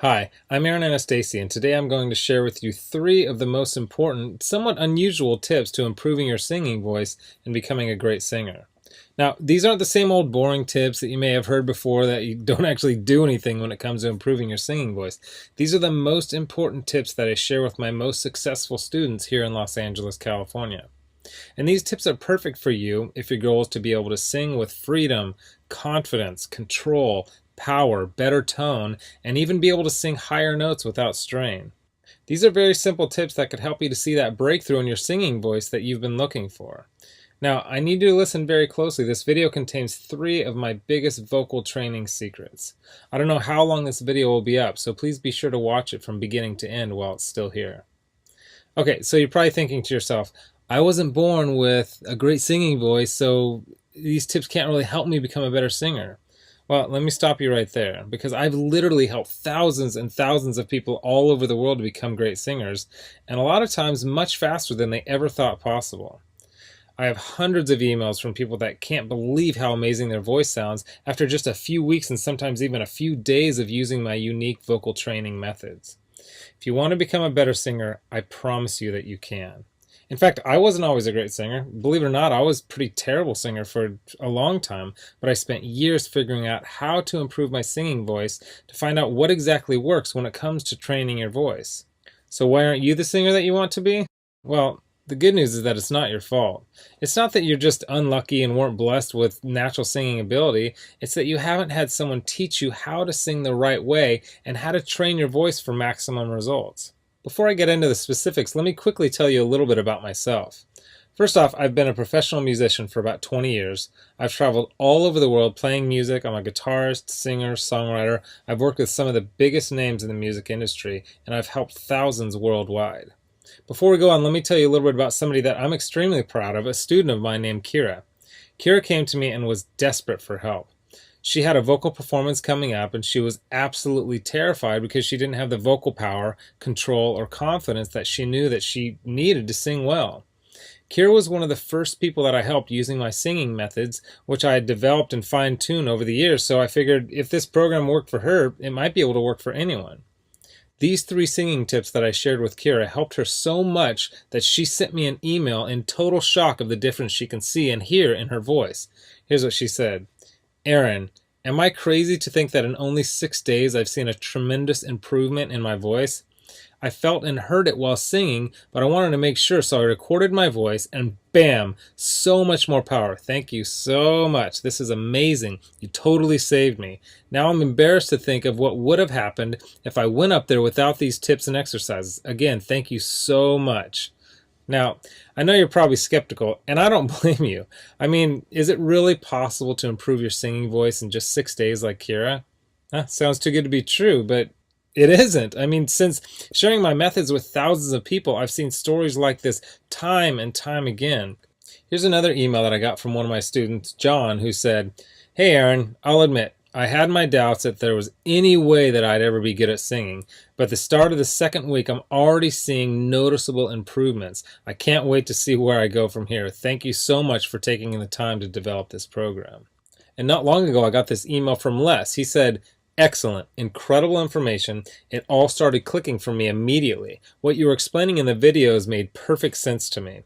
Hi, I'm Aaron Anastasi, and today I'm going to share with you three of the most important, somewhat unusual tips to improving your singing voice and becoming a great singer. Now, these aren't the same old boring tips that you may have heard before that you don't actually do anything when it comes to improving your singing voice. These are the most important tips that I share with my most successful students here in Los Angeles, California. And these tips are perfect for you if your goal is to be able to sing with freedom, confidence, control, power, better tone, and even be able to sing higher notes without strain. These are very simple tips that could help you to see that breakthrough in your singing voice that you've been looking for. Now, I need you to listen very closely. This video contains three of my biggest vocal training secrets. I don't know how long this video will be up, so please be sure to watch it from beginning to end while it's still here. Okay, so you're probably thinking to yourself, I wasn't born with a great singing voice, so these tips can't really help me become a better singer. Well, let me stop you right there, because I've literally helped thousands and thousands of people all over the world to become great singers, and a lot of times much faster than they ever thought possible. I have hundreds of emails from people that can't believe how amazing their voice sounds after just a few weeks and sometimes even a few days of using my unique vocal training methods. If you want to become a better singer, I promise you that you can. In fact, I wasn't always a great singer. Believe it or not, I was a pretty terrible singer for a long time, but I spent years figuring out how to improve my singing voice to find out what exactly works when it comes to training your voice. So why aren't you the singer that you want to be? Well, the good news is that it's not your fault. It's not that you're just unlucky and weren't blessed with natural singing ability. It's that you haven't had someone teach you how to sing the right way and how to train your voice for maximum results. Before I get into the specifics, let me quickly tell you a little bit about myself. First off, I've been a professional musician for about 20 years. I've traveled all over the world playing music. I'm a guitarist, singer, songwriter. I've worked with some of the biggest names in the music industry, and I've helped thousands worldwide. Before we go on, let me tell you a little bit about somebody that I'm extremely proud of, a student of mine named Kira. Kira came to me and was desperate for help. She had a vocal performance coming up and she was absolutely terrified because she didn't have the vocal power, control, or confidence that she knew that she needed to sing well. Kira was one of the first people that I helped using my singing methods, which I had developed and fine-tuned over the years, so I figured if this program worked for her, it might be able to work for anyone. These three singing tips that I shared with Kira helped her so much that she sent me an email in total shock of the difference she can see and hear in her voice. Here's what she said. Aaron, am I crazy to think that in only 6 days I've seen a tremendous improvement in my voice? I felt and heard it while singing, but I wanted to make sure, so I recorded my voice and bam, so much more power. Thank you so much. This is amazing. You totally saved me. Now I'm embarrassed to think of what would have happened if I went up there without these tips and exercises. Again, thank you so much. Now, I know you're probably skeptical, and I don't blame you. I mean, is it really possible to improve your singing voice in just 6 days like Kira? Sounds too good to be true, but it isn't. I mean, since sharing my methods with thousands of people, I've seen stories like this time and time again. Here's another email that I got from one of my students, John, who said, Hey Aaron, I'll admit, I had my doubts that there was any way that I'd ever be good at singing, but at the start of the second week, I'm already seeing noticeable improvements. I can't wait to see where I go from here. Thank you so much for taking the time to develop this program. And not long ago, I got this email from Les. He said, Excellent, incredible information. It all started clicking for me immediately. What you were explaining in the videos made perfect sense to me.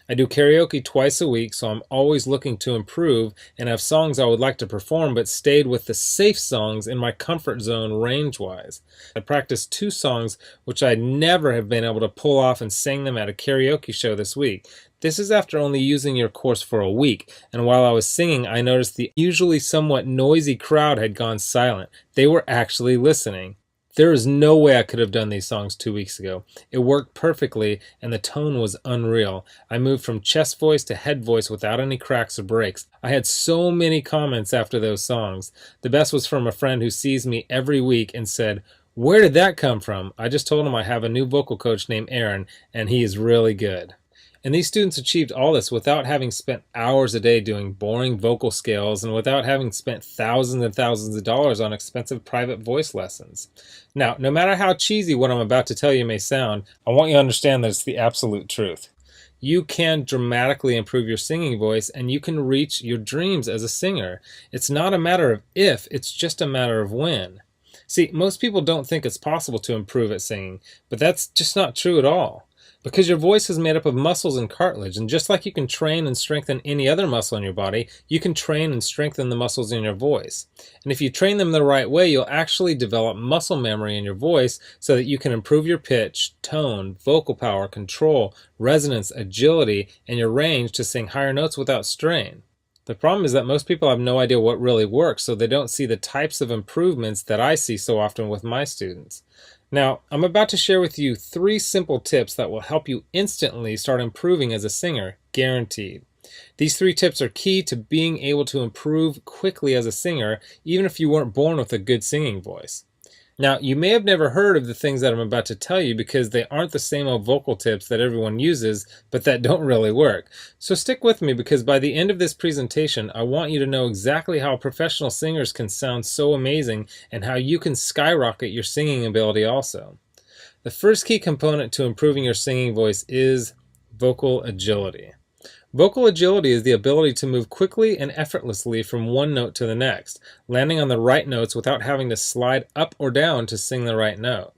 I do karaoke twice a week, so I'm always looking to improve and have songs I would like to perform, but stayed with the safe songs in my comfort zone range-wise. I practiced 2 songs which I'd never have been able to pull off and sang them at a karaoke show this week. This is after only using your course for a week, and while I was singing, I noticed the usually somewhat noisy crowd had gone silent. They were actually listening. There is no way I could have done these songs 2 weeks ago. It worked perfectly, and the tone was unreal. I moved from chest voice to head voice without any cracks or breaks. I had so many comments after those songs. The best was from a friend who sees me every week and said, Where did that come from? I just told him I have a new vocal coach named Aaron, and he is really good. And these students achieved all this without having spent hours a day doing boring vocal scales and without having spent thousands and thousands of dollars on expensive private voice lessons. Now, no matter how cheesy what I'm about to tell you may sound, I want you to understand that it's the absolute truth. You can dramatically improve your singing voice and you can reach your dreams as a singer. It's not a matter of if, it's just a matter of when. See, most people don't think it's possible to improve at singing, but that's just not true at all. Because your voice is made up of muscles and cartilage, and just like you can train and strengthen any other muscle in your body, you can train and strengthen the muscles in your voice. And if you train them the right way, you'll actually develop muscle memory in your voice so that you can improve your pitch, tone, vocal power, control, resonance, agility, and your range to sing higher notes without strain. The problem is that most people have no idea what really works, so they don't see the types of improvements that I see so often with my students. Now, I'm about to share with you 3 simple tips that will help you instantly start improving as a singer, guaranteed. These 3 tips are key to being able to improve quickly as a singer, even if you weren't born with a good singing voice. Now, you may have never heard of the things that I'm about to tell you because they aren't the same old vocal tips that everyone uses, but that don't really work. So stick with me because by the end of this presentation, I want you to know exactly how professional singers can sound so amazing and how you can skyrocket your singing ability also. The first key component to improving your singing voice is vocal agility. Vocal agility is the ability to move quickly and effortlessly from one note to the next, landing on the right notes without having to slide up or down to sing the right note.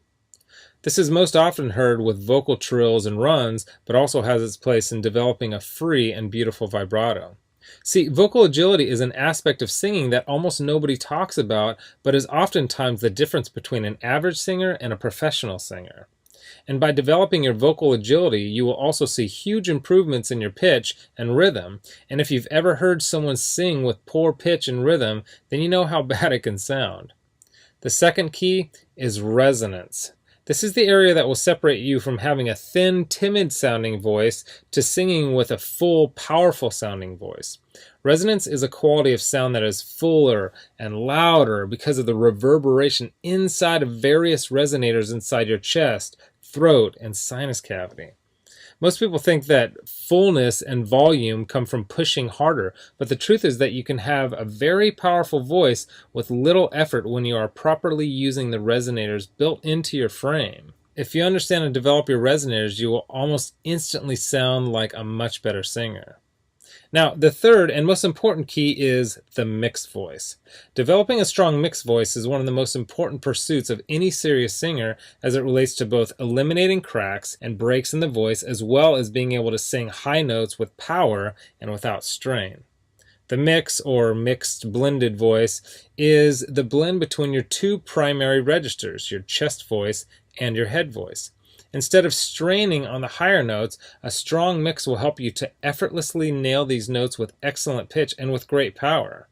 This is most often heard with vocal trills and runs, but also has its place in developing a free and beautiful vibrato. See, vocal agility is an aspect of singing that almost nobody talks about, but is oftentimes the difference between an average singer and a professional singer. And by developing your vocal agility, you will also see huge improvements in your pitch and rhythm. And if you've ever heard someone sing with poor pitch and rhythm, then you know how bad it can sound. The second key is resonance. This is the area that will separate you from having a thin, timid sounding voice to singing with a full, powerful sounding voice. Resonance is a quality of sound that is fuller and louder because of the reverberation inside of various resonators inside your chest, throat, and sinus cavity. Most people think that fullness and volume come from pushing harder, but the truth is that you can have a very powerful voice with little effort when you are properly using the resonators built into your frame. If you understand and develop your resonators, you will almost instantly sound like a much better singer. Now, the third and most important key is the mixed voice. Developing a strong mixed voice is one of the most important pursuits of any serious singer as it relates to both eliminating cracks and breaks in the voice as well as being able to sing high notes with power and without strain. The mix, or mixed blended voice, is the blend between your 2 primary registers, your chest voice and your head voice. Instead of straining on the higher notes, a strong mix will help you to effortlessly nail these notes with excellent pitch and with great power.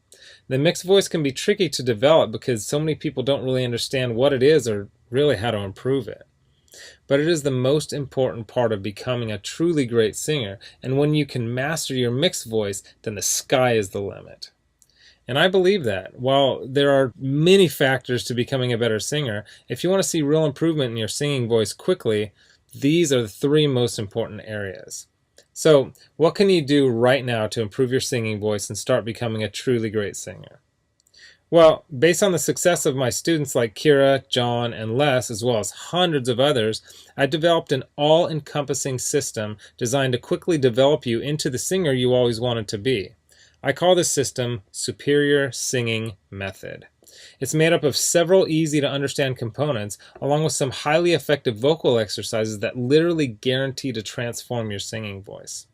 The mixed voice can be tricky to develop because so many people don't really understand what it is or really how to improve it. But it is the most important part of becoming a truly great singer, and when you can master your mixed voice, then the sky is the limit. And I believe that. While there are many factors to becoming a better singer, if you want to see real improvement in your singing voice quickly, these are the 3 most important areas. So, what can you do right now to improve your singing voice and start becoming a truly great singer? Well, based on the success of my students like Kira, John, and Les, as well as hundreds of others, I developed an all-encompassing system designed to quickly develop you into the singer you always wanted to be. I call this system Superior Singing Method. It's made up of several easy-to-understand components, along with some highly effective vocal exercises that literally guarantee to transform your singing voice.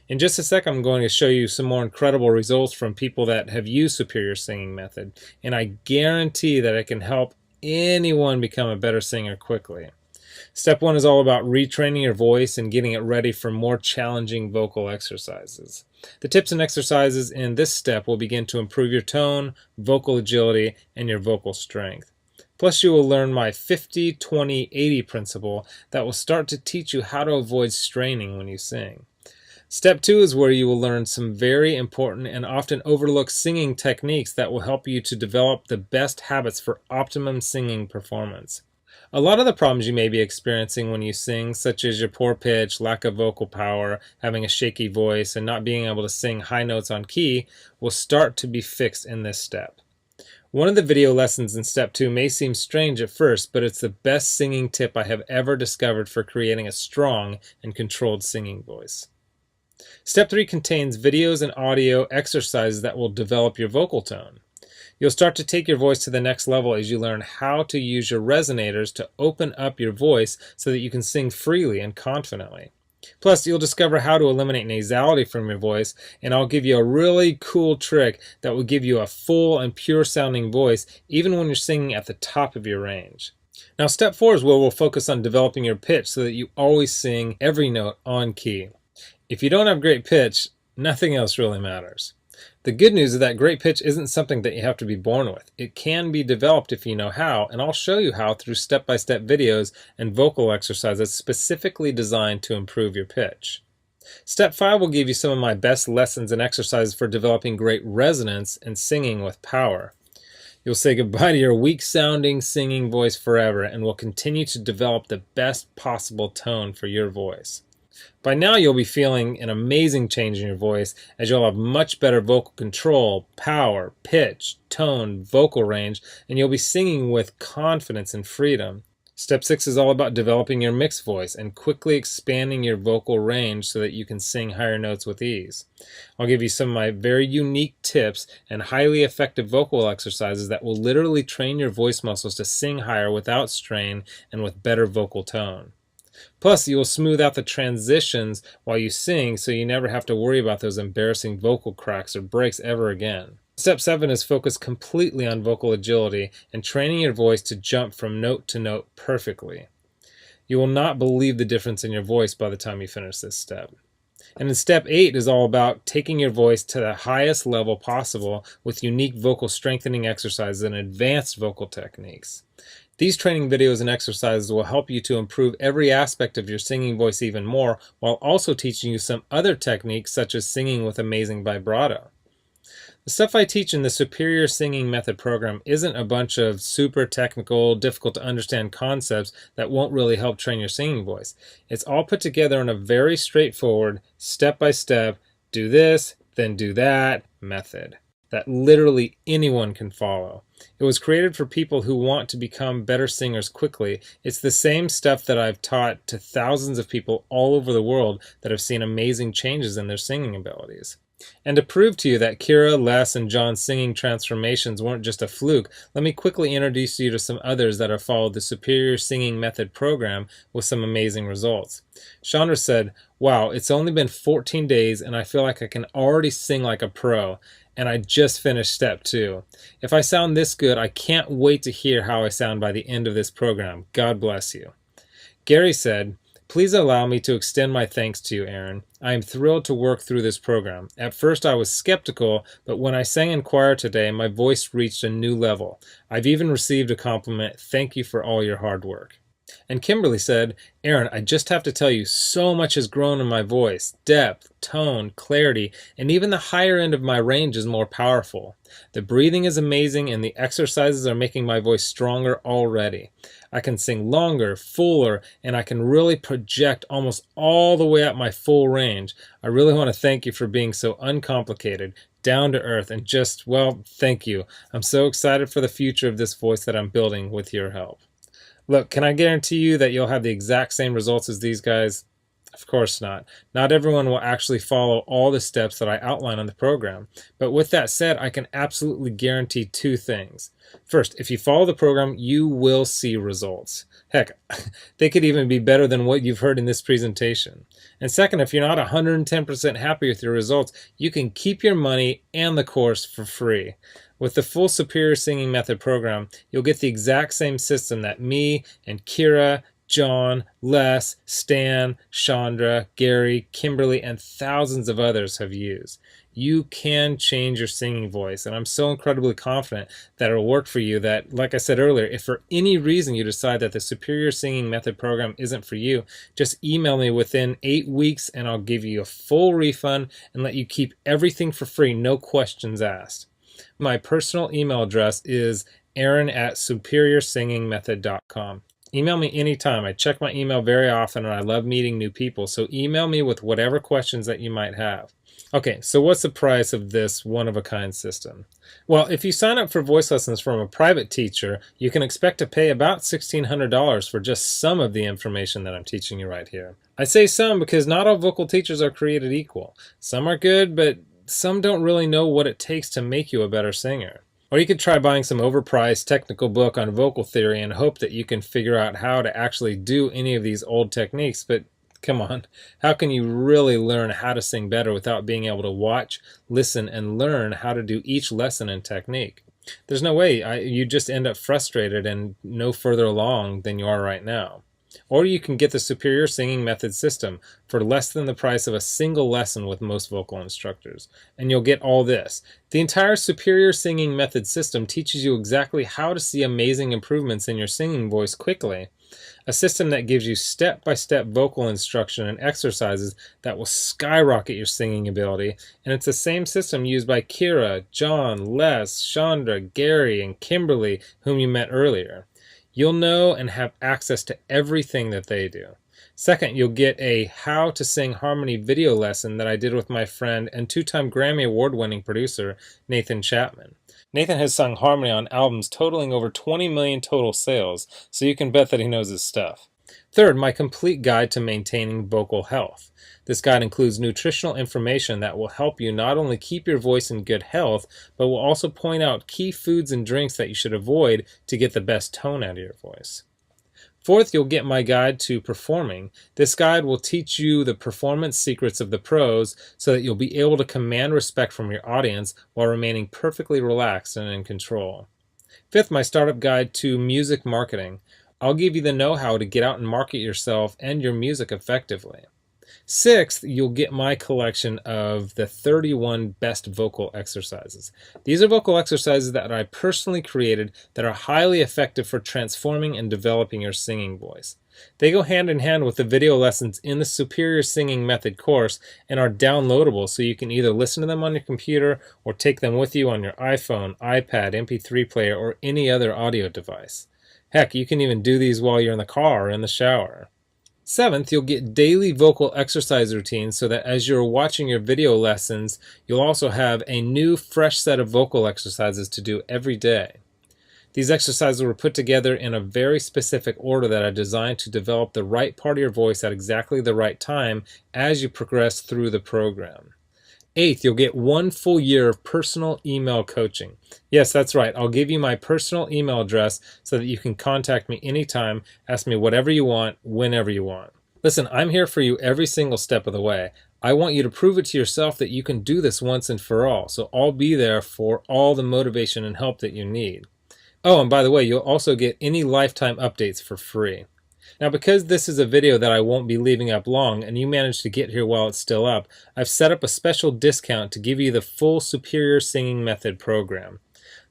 In just a sec, I'm going to show you some more incredible results from people that have used Superior Singing Method, and I guarantee that it can help anyone become a better singer quickly. Step 1 is all about retraining your voice and getting it ready for more challenging vocal exercises. The tips and exercises in this step will begin to improve your tone, vocal agility, and your vocal strength. Plus, you will learn my 50-20-80 principle that will start to teach you how to avoid straining when you sing. Step 2 is where you will learn some very important and often overlooked singing techniques that will help you to develop the best habits for optimum singing performance. A lot of the problems you may be experiencing when you sing, such as your poor pitch, lack of vocal power, having a shaky voice, and not being able to sing high notes on key, will start to be fixed in this step. One of the video lessons in Step 2 may seem strange at first, but it's the best singing tip I have ever discovered for creating a strong and controlled singing voice. Step 3 contains videos and audio exercises that will develop your vocal tone. You'll start to take your voice to the next level as you learn how to use your resonators to open up your voice so that you can sing freely and confidently. Plus, you'll discover how to eliminate nasality from your voice, and I'll give you a really cool trick that will give you a full and pure sounding voice even when you're singing at the top of your range. Now, step 4 is where we'll focus on developing your pitch so that you always sing every note on key. If you don't have great pitch, nothing else really matters. The good news is that great pitch isn't something that you have to be born with. It can be developed if you know how, and I'll show you how through step-by-step videos and vocal exercises specifically designed to improve your pitch. Step 5 will give you some of my best lessons and exercises for developing great resonance and singing with power. You'll say goodbye to your weak-sounding singing voice forever and will continue to develop the best possible tone for your voice. By now you'll be feeling an amazing change in your voice as you'll have much better vocal control, power, pitch, tone, vocal range, and you'll be singing with confidence and freedom. Step 6 is all about developing your mixed voice and quickly expanding your vocal range so that you can sing higher notes with ease. I'll give you some of my very unique tips and highly effective vocal exercises that will literally train your voice muscles to sing higher without strain and with better vocal tone. Plus, you will smooth out the transitions while you sing so you never have to worry about those embarrassing vocal cracks or breaks ever again. Step 7 is focused completely on vocal agility and training your voice to jump from note to note perfectly. You will not believe the difference in your voice by the time you finish this step. And then step 8 is all about taking your voice to the highest level possible with unique vocal strengthening exercises and advanced vocal techniques. These training videos and exercises will help you to improve every aspect of your singing voice even more, while also teaching you some other techniques such as singing with amazing vibrato. The stuff I teach in the Superior Singing Method program isn't a bunch of super technical, difficult to understand concepts that won't really help train your singing voice. It's all put together in a very straightforward, step-by-step, do this, then do that method that literally anyone can follow. It was created for people who want to become better singers quickly. It's the same stuff that I've taught to thousands of people all over the world that have seen amazing changes in their singing abilities. And to prove to you that Kira, Les, and John's singing transformations weren't just a fluke, let me quickly introduce you to some others that have followed the Superior Singing Method program with some amazing results. Chandra said, "Wow, it's only been 14 days and I feel like I can already sing like a pro. And I just finished step 2. If I sound this good, I can't wait to hear how I sound by the end of this program. God bless you." Gary said, "Please allow me to extend my thanks to you, Aaron. I am thrilled to work through this program. At first I was skeptical, but when I sang in choir today, my voice reached a new level. I've even received a compliment. Thank you for all your hard work." And Kimberly said, "Aaron, I just have to tell you, so much has grown in my voice. Depth, tone, clarity, and even the higher end of my range is more powerful. The breathing is amazing and the exercises are making my voice stronger already. I can sing longer, fuller, and I can really project almost all the way up my full range. I really want to thank you for being so uncomplicated, down to earth, and just, well, thank you. I'm so excited for the future of this voice that I'm building with your help." Look, can I guarantee you that you'll have the exact same results as these guys? Of course not. Not everyone will actually follow all the steps that I outline on the program. But with that said, I can absolutely guarantee 2 things. First, if you follow the program, you will see results. Heck, they could even be better than what you've heard in this presentation. And second, if you're not 110% happy with your results, you can keep your money and the course for free. With the full Superior Singing Method program, you'll get the exact same system that me and Kira, John, Les, Stan, Chandra, Gary, Kimberly, and thousands of others have used. You can change your singing voice, and I'm so incredibly confident that it'll work for you that, like I said earlier, if for any reason you decide that the Superior Singing Method program isn't for you, just email me within 8 weeks and I'll give you a full refund and let you keep everything for free, no questions asked. My personal email address is aaron@superiorsingingmethod.com. Email me anytime. I check my email very often and I love meeting new people, so email me with whatever questions that you might have. Okay, so what's the price of this one-of-a-kind system? Well, if you sign up for voice lessons from a private teacher, you can expect to pay about $1,600 for just some of the information that I'm teaching you right here. I say some because not all vocal teachers are created equal. Some are good, but some don't really know what it takes to make you a better singer. Or you could try buying some overpriced technical book on vocal theory and hope that you can figure out how to actually do any of these old techniques, but come on, how can you really learn how to sing better without being able to watch, listen, and learn how to do each lesson and technique? There's no way. You just end up frustrated and no further along than you are right now. Or you can get the Superior Singing Method system for less than the price of a single lesson with most vocal instructors. And you'll get all this. The entire Superior Singing Method system teaches you exactly how to see amazing improvements in your singing voice quickly. A system that gives you step-by-step vocal instruction and exercises that will skyrocket your singing ability. And it's the same system used by Kira, John, Les, Chandra, Gary, and Kimberly, whom you met earlier. You'll know and have access to everything that they do. Second, you'll get a How to Sing Harmony video lesson that I did with my friend and two-time Grammy Award-winning producer, Nathan Chapman. Nathan has sung harmony on albums totaling over 20 million total sales, so you can bet that he knows his stuff. Third, my complete guide to maintaining vocal health. This guide includes nutritional information that will help you not only keep your voice in good health, but will also point out key foods and drinks that you should avoid to get the best tone out of your voice. Fourth, you'll get my guide to performing. This guide will teach you the performance secrets of the pros so that you'll be able to command respect from your audience while remaining perfectly relaxed and in control. Fifth, my startup guide to music marketing. I'll give you the know-how to get out and market yourself and your music effectively. Sixth, you'll get my collection of the 31 best vocal exercises. These are vocal exercises that I personally created that are highly effective for transforming and developing your singing voice. They go hand in hand with the video lessons in the Superior Singing Method course and are downloadable, so you can either listen to them on your computer or take them with you on your iPhone, iPad, MP3 player, or any other audio device. Heck, you can even do these while you're in the car or in the shower. Seventh, you'll get daily vocal exercise routines so that as you're watching your video lessons, you'll also have a new, fresh set of vocal exercises to do every day. These exercises were put together in a very specific order that are designed to develop the right part of your voice at exactly the right time as you progress through the program. Eighth, you'll get 1 full year of personal email coaching. Yes, that's right. I'll give you my personal email address so that you can contact me anytime, ask me whatever you want, whenever you want. Listen, I'm here for you every single step of the way. I want you to prove it to yourself that you can do this once and for all, so I'll be there for all the motivation and help that you need. Oh, and by the way, you'll also get any lifetime updates for free. Now, because this is a video that I won't be leaving up long and you managed to get here while it's still up, I've set up a special discount to give you the full Superior Singing Method program.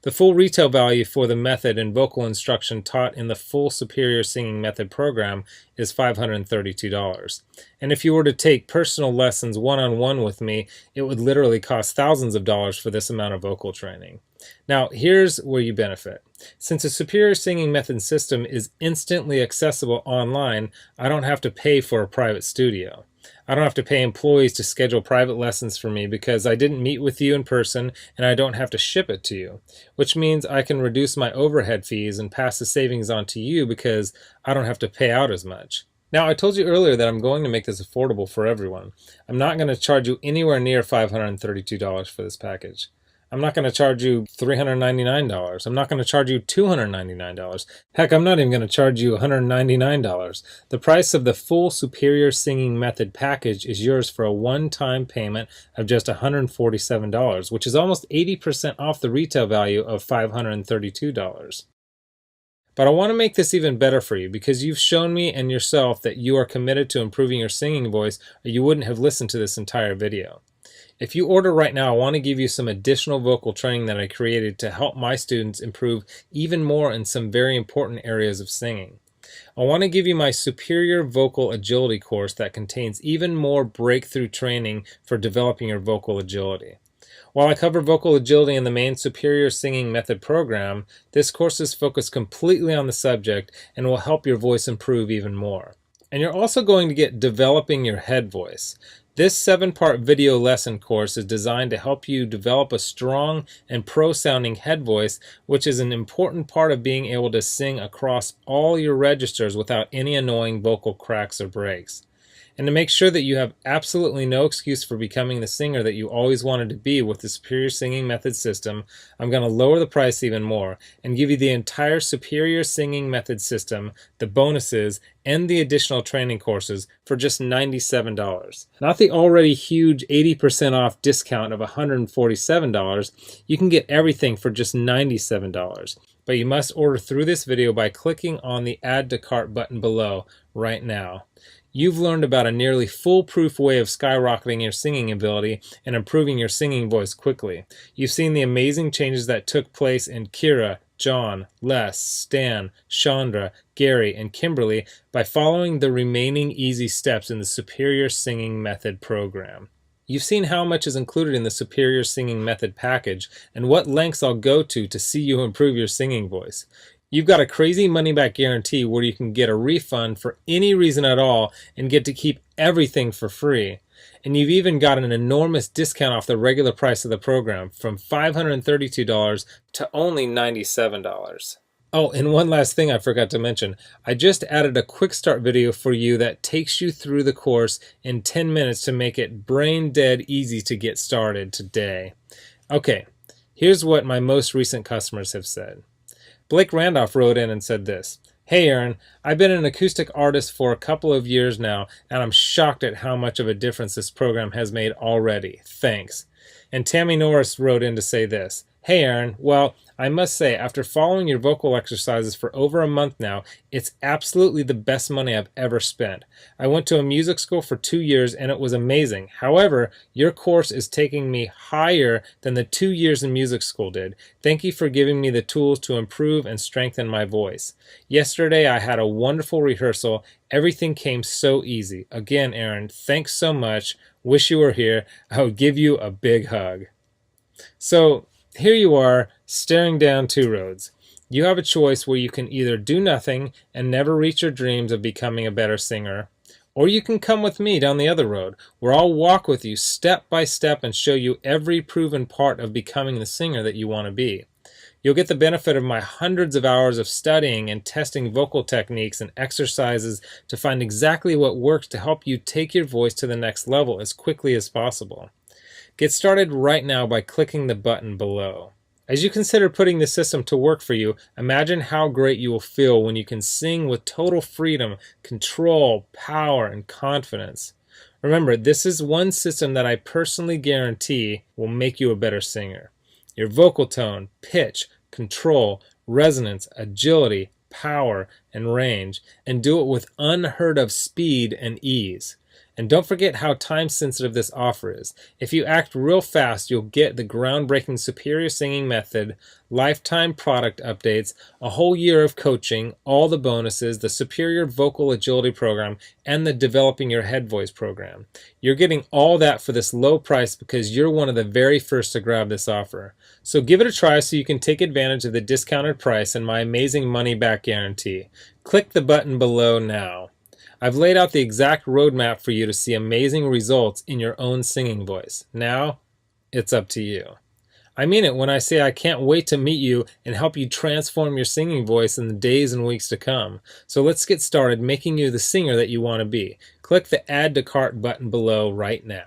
The full retail value for the method and vocal instruction taught in the full Superior Singing Method program is $532. And if you were to take personal lessons one-on-one with me, it would literally cost thousands of dollars for this amount of vocal training. Now, here's where you benefit. Since the Superior Singing Method system is instantly accessible online, I don't have to pay for a private studio. I don't have to pay employees to schedule private lessons for me because I didn't meet with you in person, and I don't have to ship it to you, which means I can reduce my overhead fees and pass the savings on to you because I don't have to pay out as much. Now, I told you earlier that I'm going to make this affordable for everyone. I'm not going to charge you anywhere near $532 for this package. I'm not going to charge you $399. I'm not going to charge you $299. Heck, I'm not even going to charge you $199. The price of the full Superior Singing Method package is yours for a one-time payment of just $147, which is almost 80% off the retail value of $532. But I want to make this even better for you because you've shown me and yourself that you are committed to improving your singing voice, or you wouldn't have listened to this entire video. If you order right now, I want to give you some additional vocal training that I created to help my students improve even more in some very important areas of singing. I want to give you my Superior Vocal Agility course that contains even more breakthrough training for developing your vocal agility. While I cover vocal agility in the main Superior Singing Method program, this course is focused completely on the subject and will help your voice improve even more. And you're also going to get Developing Your Head Voice. This 7-part video lesson course is designed to help you develop a strong and pro-sounding head voice, which is an important part of being able to sing across all your registers without any annoying vocal cracks or breaks. And to make sure that you have absolutely no excuse for becoming the singer that you always wanted to be with the Superior Singing Method system, I'm going to lower the price even more and give you the entire Superior Singing Method system, the bonuses, and the additional training courses for just $97. Not the already huge 80% off discount of $147. You can get everything for just $97. But you must order through this video by clicking on the Add to Cart button below right now. You've learned about a nearly foolproof way of skyrocketing your singing ability and improving your singing voice quickly. You've seen the amazing changes that took place in Kira, John, Les, Stan, Chandra, Gary, and Kimberly by following the remaining easy steps in the Superior Singing Method program. You've seen how much is included in the Superior Singing Method package and what lengths I'll go to see you improve your singing voice. You've got a crazy money-back guarantee where you can get a refund for any reason at all and get to keep everything for free. And you've even got an enormous discount off the regular price of the program from $532 to only $97. Oh, and one last thing I forgot to mention. I just added a quick start video for you that takes you through the course in 10 minutes to make it brain dead easy to get started today. Okay, here's what my most recent customers have said. Blake Randolph wrote in and said this: "Hey Aaron, I've been an acoustic artist for a couple of years now, and I'm shocked at how much of a difference this program has made already. Thanks." And Tammy Norris wrote in to say this: "Hey Aaron, well, I must say, after following your vocal exercises for over a month now, it's absolutely the best money I've ever spent. I went to a music school for 2 years and it was amazing. However, your course is taking me higher than the 2 years in music school did. Thank you for giving me the tools to improve and strengthen my voice. Yesterday I had a wonderful rehearsal. Everything came so easy. Again, Aaron, thanks so much. Wish you were here. I would give you a big hug." So here you are, staring down two roads. You have a choice where you can either do nothing and never reach your dreams of becoming a better singer, or you can come with me down the other road, where I'll walk with you step by step and show you every proven part of becoming the singer that you want to be. You'll get the benefit of my hundreds of hours of studying and testing vocal techniques and exercises to find exactly what works to help you take your voice to the next level as quickly as possible. Get started right now by clicking the button below. As you consider putting the system to work for you, imagine how great you will feel when you can sing with total freedom, control, power, and confidence. Remember, this is one system that I personally guarantee will make you a better singer. Your vocal tone, pitch, control, resonance, agility, power, and range, and do it with unheard of speed and ease. And don't forget how time-sensitive this offer is. If you act real fast, you'll get the groundbreaking Superior Singing Method, lifetime product updates, a whole year of coaching, all the bonuses, the Superior Vocal Agility Program, and the Developing Your Head Voice program. You're getting all that for this low price because you're one of the very first to grab this offer. So give it a try so you can take advantage of the discounted price and my amazing money-back guarantee. Click the button below now. I've laid out the exact roadmap for you to see amazing results in your own singing voice. Now, it's up to you. I mean it when I say I can't wait to meet you and help you transform your singing voice in the days and weeks to come. So let's get started making you the singer that you want to be. Click the Add to Cart button below right now.